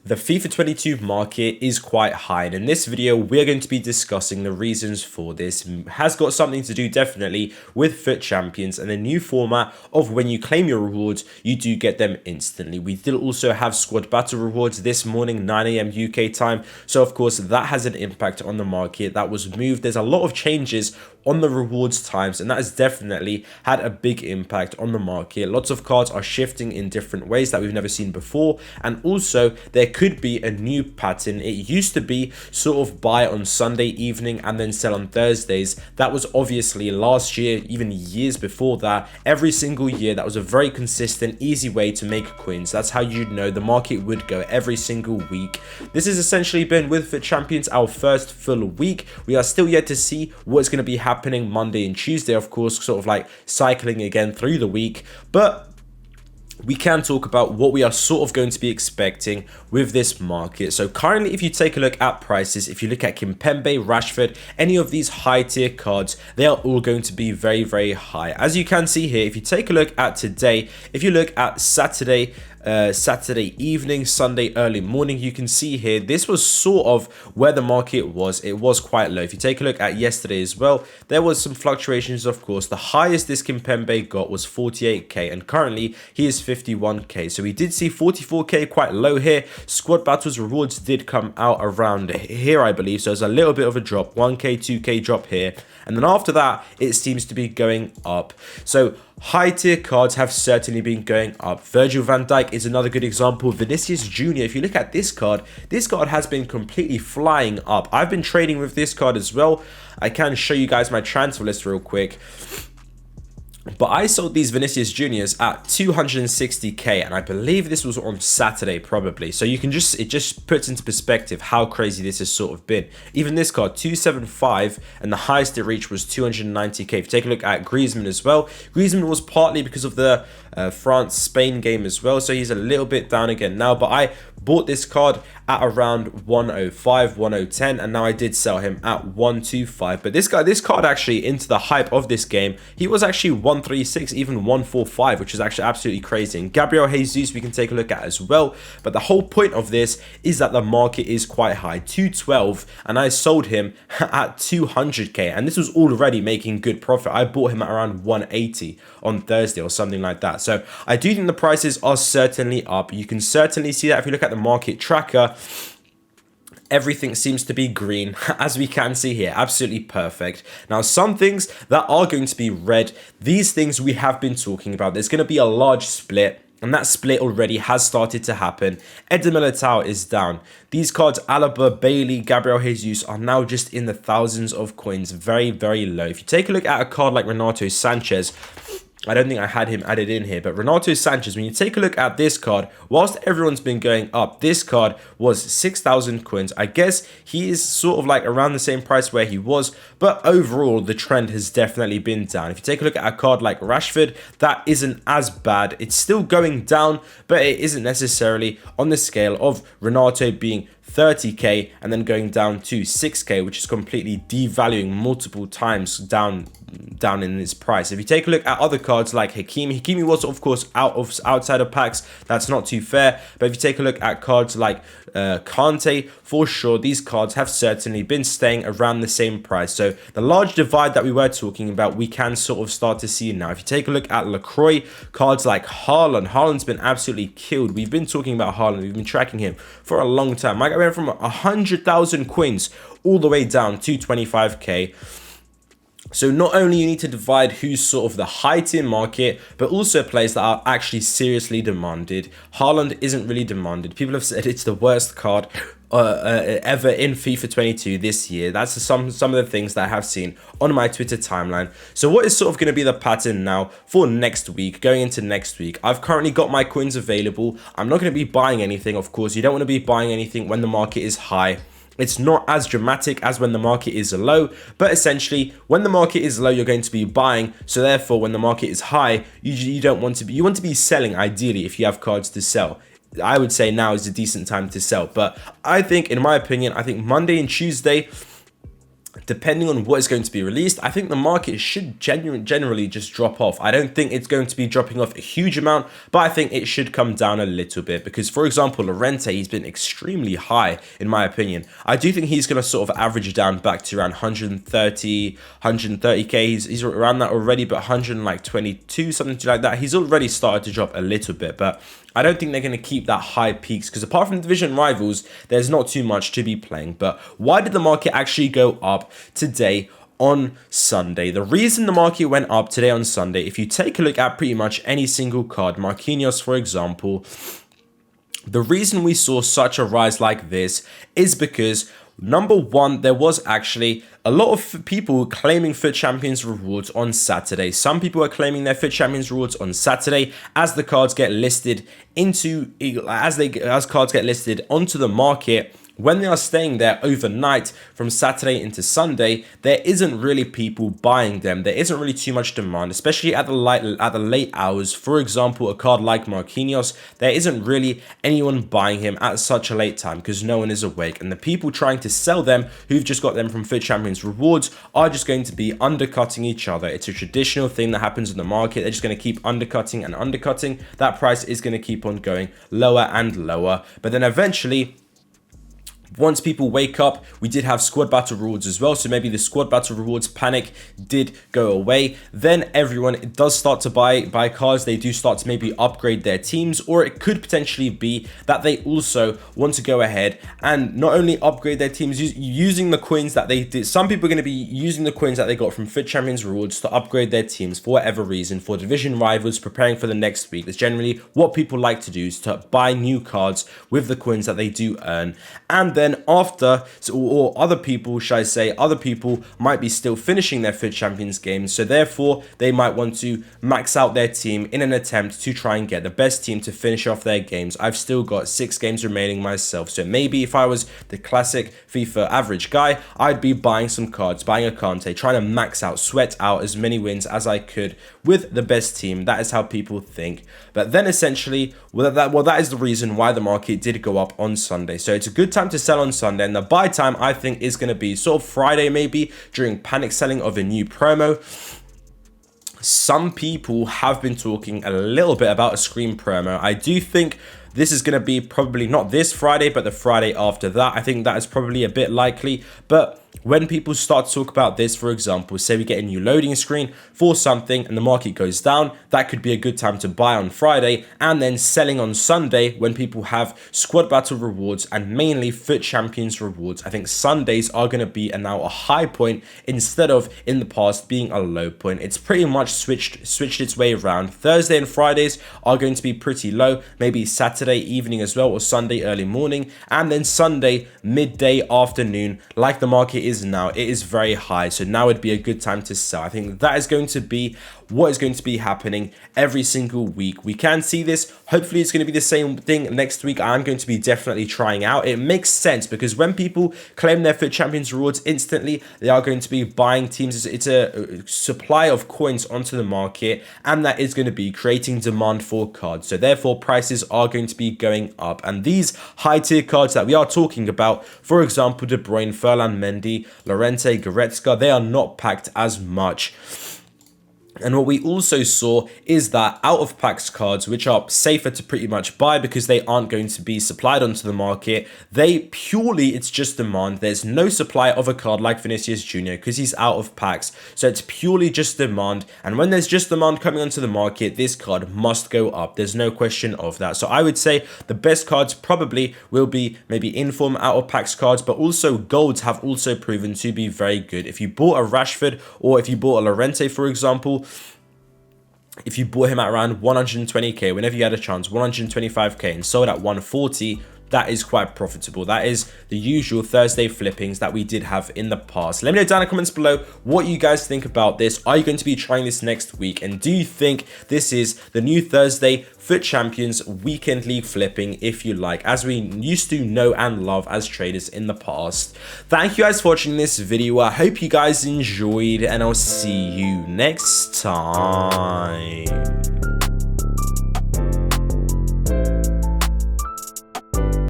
The FIFA 22 market is quite high, and in this video we're going to be discussing the reasons for this. It has got something to do definitely with FUT Champions and the new format of when you claim your rewards, you do get them instantly. We did also have squad battle rewards this morning, 9 AM UK time, so of course that has an impact on the market. That was moved. There's a lot of changes on the rewards times, and that has definitely had a big impact on the market. Lots of cards are shifting in different ways that we've never seen before, and also there could be a new pattern. It used to be sort of buy on Sunday evening and then sell on Thursdays. That was obviously last year, even years before that. Every single year, that was a very consistent, easy way to make coins. That's how you'd know the market would go every single week. This has essentially been with FUT Champions our first full week. We are still yet to see what's going to be happening Monday and Tuesday, of course, sort of like cycling again through the week. But we can talk about what we are sort of going to be expecting with this market. So currently, if you take a look at prices, if you look at Kimpembe, Rashford, any of these high tier cards, they are all going to be very, very high. As you can see here, if you take a look at today, if you look at Saturday evening, Sunday early morning, you can see here this was sort of where the market was. It was quite low. If you take a look at yesterday as well, there was some fluctuations, of course. The highest this Kimpembe got was 48k, and currently he is 51k. So we did see 44k quite low here. Squad battles rewards did come out around here, I believe, so there's a little bit of a drop, 1k 2k drop here, and then after that it seems to be going up. So high tier cards have certainly been going up. Virgil van Dijk is another good example. Vinicius Jr., if you look at this card has been completely flying up. I've been trading with this card as well. I can show you guys my transfer list real quick. But I sold these Vinicius Juniors at 260k, and I believe this was on Saturday probably. So you can it just puts into perspective how crazy this has sort of been. Even this card, 275, and the highest it reached was 290k. If you take a look at Griezmann as well, Griezmann was partly because of the France-Spain game as well, so he's a little bit down again now. But I bought this card at around 105, 1010, and now I did sell him at 125. But this card actually, into the hype of this game, he was actually 136, even 145, which is actually absolutely crazy. And Gabriel Jesus we can take a look at as well. But the whole point of this is that the market is quite high, 212, and I sold him at 200k, and this was already making good profit. I bought him at around 180 on Thursday or something like that. So I do think the prices are certainly up. You can certainly see that if you look at the market tracker. Everything seems to be green, as we can see here. Absolutely perfect. Now, some things that are going to be red, these things we have been talking about. There's going to be a large split, and that split already has started to happen. Eder Militao is down. These cards, Alaba, Bailey, Gabriel Jesus, are now just in the thousands of coins. Very, very low. If you take a look at a card like Renato Sanchez, I don't think I had him added in here, but Renato Sanchez, when you take a look at this card, whilst everyone's been going up, this card was 6,000 coins. I guess he is sort of like around the same price where he was, but overall, the trend has definitely been down. If you take a look at a card like Rashford, that isn't as bad. It's still going down, but it isn't necessarily on the scale of Renato being 30k and then going down to 6k, which is completely devaluing multiple times down in its price. If you take a look at other cards like Hakimi was of course outside of packs. That's not too fair. But if you take a look at cards like Kante, for sure these cards have certainly been staying around the same price. So the large divide that we were talking about, we can sort of start to see now. If you take a look at LaCroix, cards like Haaland's been absolutely killed. We've been talking about Haaland, we've been tracking him for a long time. I went from 100,000 coins all the way down to 25k. So not only you need to divide who's sort of the high tier market, but also players that are actually seriously demanded. Haaland isn't really demanded. People have said it's the worst card ever in FIFA 22 this year. That's some of the things that I have seen on my Twitter timeline. So what is sort of going to be the pattern now for next week, going into next week? I've currently got my coins available. I'm not going to be buying anything, of course. You don't want to be buying anything when the market is high. It's not as dramatic as when the market is low, but essentially when the market is low, you're going to be buying. So therefore, when the market is high, you don't want to be, you want to be selling ideally if you have cards to sell. I would say now is a decent time to sell. But I think, in my opinion, I think Monday and Tuesday, depending on what is going to be released, I think the market should generally just drop off. I don't think it's going to be dropping off a huge amount, but I think it should come down a little bit because, for example, Llorente, he's been extremely high in my opinion. I do think he's going to sort of average down back to around 130k. He's around that already, but 122, something like that. He's already started to drop a little bit, but I don't think they're going to keep that high peaks because apart from division rivals, there's not too much to be playing. But why did the market actually go up today on Sunday? The reason the market went up today on Sunday, if you take a look at pretty much any single card, Marquinhos, for example, the reason we saw such a rise like this is because number one, there was actually a lot of people claiming FUT Champions rewards on Saturday. Some people are claiming their FUT Champions rewards on Saturday as the cards get listed as cards get listed onto the market. When they are staying there overnight from Saturday into Sunday, there isn't really people buying them. There isn't really too much demand, especially at the late hours. For example, a card like Marquinhos, there isn't really anyone buying him at such a late time because no one is awake. And the people trying to sell them, who've just got them from FUT Champions rewards, are just going to be undercutting each other. It's a traditional thing that happens in the market. They're just going to keep undercutting and undercutting. That price is going to keep on going lower and lower. But then eventually, once people wake up, we did have squad battle rewards as well, so maybe the squad battle rewards panic did go away. Then everyone does start to buy cards. They do start to maybe upgrade their teams, or it could potentially be that they also want to go ahead and not only upgrade their teams using the coins that they did. Some people are going to be using the coins that they got from FUT Champions rewards to upgrade their teams for whatever reason, for division rivals, preparing for the next week. That's generally what people like to do, is to buy new cards with the coins that they do earn. And then after, or other people, should I say, other people might be still finishing their FUT Champions games, so therefore they might want to max out their team in an attempt to try and get the best team to finish off their games. I've still got 6 games remaining myself, so maybe if I was the classic FIFA average guy, I'd be buying some cards, buying a Kante, trying to max out, sweat out as many wins as I could with the best team. That is how people think. But then essentially, that is the reason why the market did go up on Sunday. So it's a good time to sell on Sunday, and the buy time I think is going to be sort of Friday, maybe during panic selling of a new promo. Some people have been talking a little bit about a screen promo. I do think this is going to be probably not this Friday, but the Friday after that. I think that is probably a bit likely. But when people start to talk about this, for example, say we get a new loading screen for something and the market goes down, that could be a good time to buy on Friday, and then selling on Sunday when people have squad battle rewards and mainly FUT Champions rewards. I think Sundays are going to be now a high point instead of in the past being a low point. It's pretty much switched its way around. Thursday and Fridays are going to be pretty low, maybe Saturday evening as well, or Sunday early morning, and then Sunday midday afternoon, like the market is now, it is very high. So now would be a good time to sell. I think that is going to be what is going to be happening every single week. We can see this. Hopefully it's going to be the same thing next week. I'm going to be definitely trying out. It makes sense because when people claim their FUT Champions rewards instantly, they are going to be buying teams. It's a supply of coins onto the market, and that is going to be creating demand for cards. So therefore prices are going to be going up, and these high tier cards that we are talking about, for example, De Bruyne, Ferland Mendy, Llorente, Goretzka, they are not packed as much. And what we also saw is that out of packs cards, which are safer to pretty much buy because they aren't going to be supplied onto the market, it's just demand. There's no supply of a card like Vinicius Jr. because he's out of packs. So it's purely just demand. And when there's just demand coming onto the market, this card must go up. There's no question of that. So I would say the best cards probably will be maybe inform out of packs cards, but also golds have also proven to be very good. If you bought a Rashford or if you bought a Llorente, for example, if you bought him at around 120k, whenever you had a chance, 125k, and sold at 140, that is quite profitable. That is the usual Thursday flippings that we did have in the past. Let me know down in the comments below what you guys think about this. Are you going to be trying this next week? And do you think this is the new Thursday FUT Champions weekend league flipping, if you like, as we used to know and love as traders in the past? Thank you guys for watching this video. I hope you guys enjoyed, and I'll see you next time.